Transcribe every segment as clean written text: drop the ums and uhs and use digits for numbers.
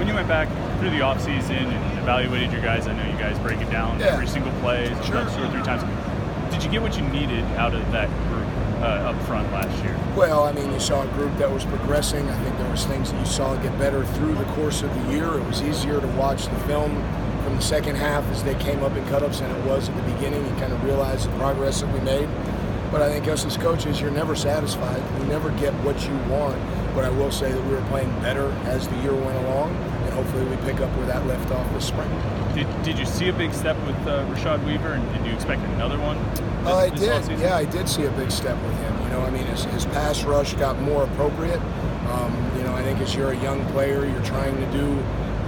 When you went back through the offseason and evaluated your guys, I know you guys break it down every single play, sometimes 2 or 3 times. Did you get what you needed out of that group up front last year? Well, I mean, you saw a group that was progressing. I think there was things that you saw get better through the course of the year. It was easier to watch the film from the second half as they came up in cut-ups than it was at the beginning. You kind of realized the progress that we made. But I think us as coaches, you're never satisfied. You never get what you want. But I will say that we were playing better as the year went along, and hopefully we pick up where that left off this spring. Did you see a big step with Rashad Weaver, and do you expect another one? I did. Yeah, I did see a big step with him. You know, I mean, his pass rush got more appropriate. You know, I think as you're a young player, you're trying to do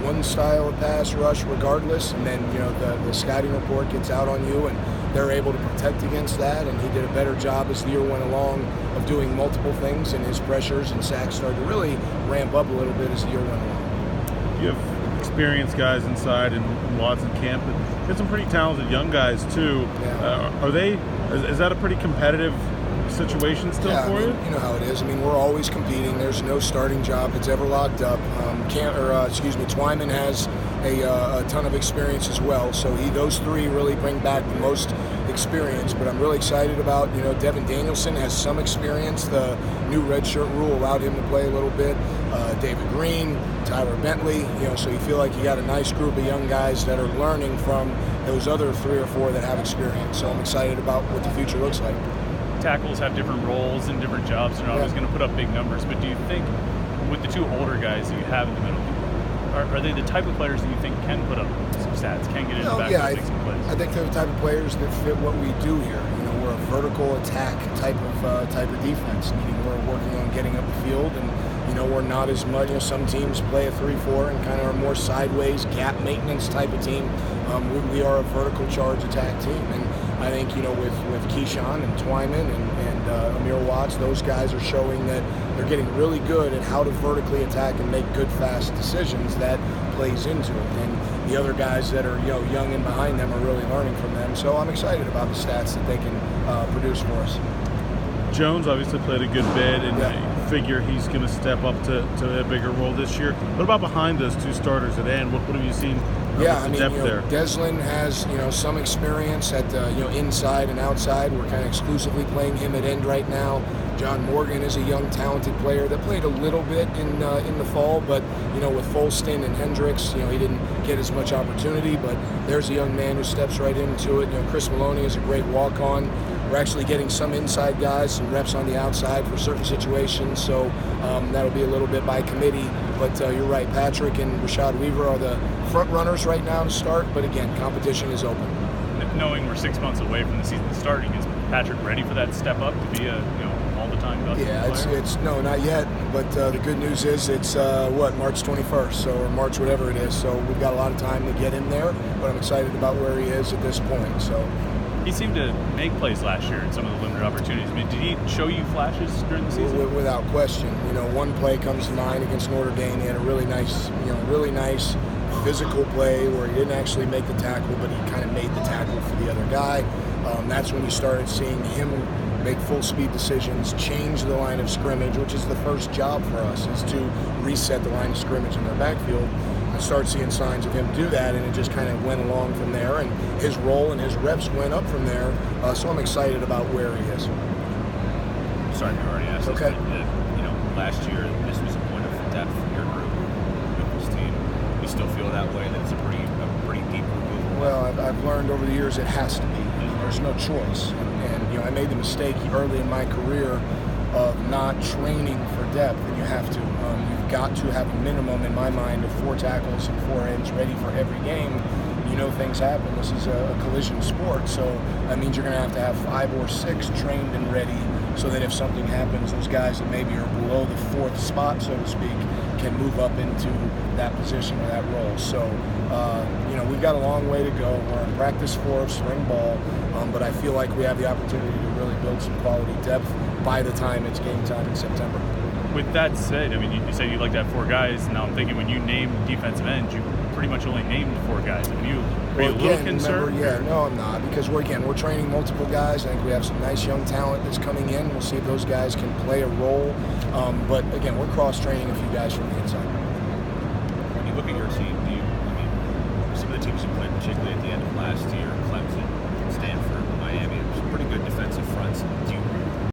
one style of pass rush regardless, and then, you know, the scouting report gets out on you, and they're able to protect against that, and he did a better job as the year went along of doing multiple things, and his pressures and sacks started to really ramp up a little bit as the year went along. You have experienced guys inside in Watson camp, but there's some pretty talented young guys too. Yeah. Is that a pretty competitive situation still for you? You know how it is. I mean, we're always competing. There's no starting job that's ever locked up. Twyman has a ton of experience as well. So those three really bring back the most experience. But I'm really excited about, you know, Devin Danielson has some experience. The new redshirt rule allowed him to play a little bit. David Green, Tyler Bentley, you know, so you feel like you got a nice group of young guys that are learning from those other 3 or 4 that have experience. So I'm excited about what the future looks like. Tackles have different roles and different jobs. They're not always going to put up big numbers. But do you think with the 2 older guys that you have in the middle, are they the type of players that you think can put up some stats, can get in the back and make some plays? I think they're the type of players that fit what we do here. You know, we're a vertical attack type of defense, meaning we're working on getting up the field, and you know, we're not as much. You know, some teams play a 3-4 and kind of are more sideways gap maintenance type of team. We are a vertical charge attack team, and I think, you know, with Keyshawn and Twyman and Amir Watts, those guys are showing that they're getting really good at how to vertically attack and make good, fast decisions. That plays into it. And the other guys that are, you know, young and behind them are really learning from them. So I'm excited about the stats that they can produce for us. Jones obviously played a good bit, and I figure he's going to step up to a bigger role this year. What about behind those 2 starters at end? What have you seen? I mean, Deslin has, you know, some experience at inside and outside. We're kind of exclusively playing him at end right now. John Morgan is a young, talented player that played a little bit in the fall, but, you know, with Folston and Hendricks, you know, he didn't get as much opportunity. But there's a young man who steps right into it. You know, Chris Maloney is a great walk-on. We're actually getting some inside guys, some reps on the outside for certain situations, so that'll be a little bit by committee. But you're right, Patrick and Rashad Weaver are the front runners right now to start, but again, competition is open. Knowing we're 6 months away from the season starting, is Patrick ready for that step up to be a, you know, all-the-time player? Yeah, it's no, not yet, but the good news is it's March 21st, or March whatever it is, so we've got a lot of time to get him there, but I'm excited about where he is at this point. So. He seemed to make plays last year in some of the limited opportunities. I mean, did he show you flashes during the season? Without question. You know, one play comes to mind against Notre Dame. He had a really nice physical play where he didn't actually make the tackle, but he kind of made the tackle for the other guy. That's when we started seeing him make full-speed decisions, change the line of scrimmage, which is the first job for us, is to reset the line of scrimmage in their backfield. I started seeing signs of him do that, and it just kind of went along from there, and his role and his reps went up from there, so I'm excited about where he is. Sorry, you already asked okay. This, you know, last year, this was a point of depth for your group with this team. You still feel that way, that it's a pretty deep group? Well, I've learned over the years it has to be. There's no choice, and you know, I made the mistake early in my career of not training for depth, and you have to. You've got to have a minimum, in my mind, of 4 tackles and 4 ends ready for every game. You know, things happen. This is a collision sport, so that means you're going to have 5 or 6 trained and ready, so that if something happens, those guys that maybe are below the 4th spot, so to speak, can move up into that position or that role. So, you know, we've got a long way to go. We're in practice for spring ball, but I feel like we have the opportunity to really build some quality depth by the time it's game time in September. With that said, I mean, you said you like to have 4 guys. Now I'm thinking when you named defensive ends, you pretty much only named 4 guys. Are you a little concerned? No, I'm not, because we're training multiple guys. I think we have some nice young talent that's coming in. We'll see if those guys can play a role. But again, we're cross-training a few guys from the inside.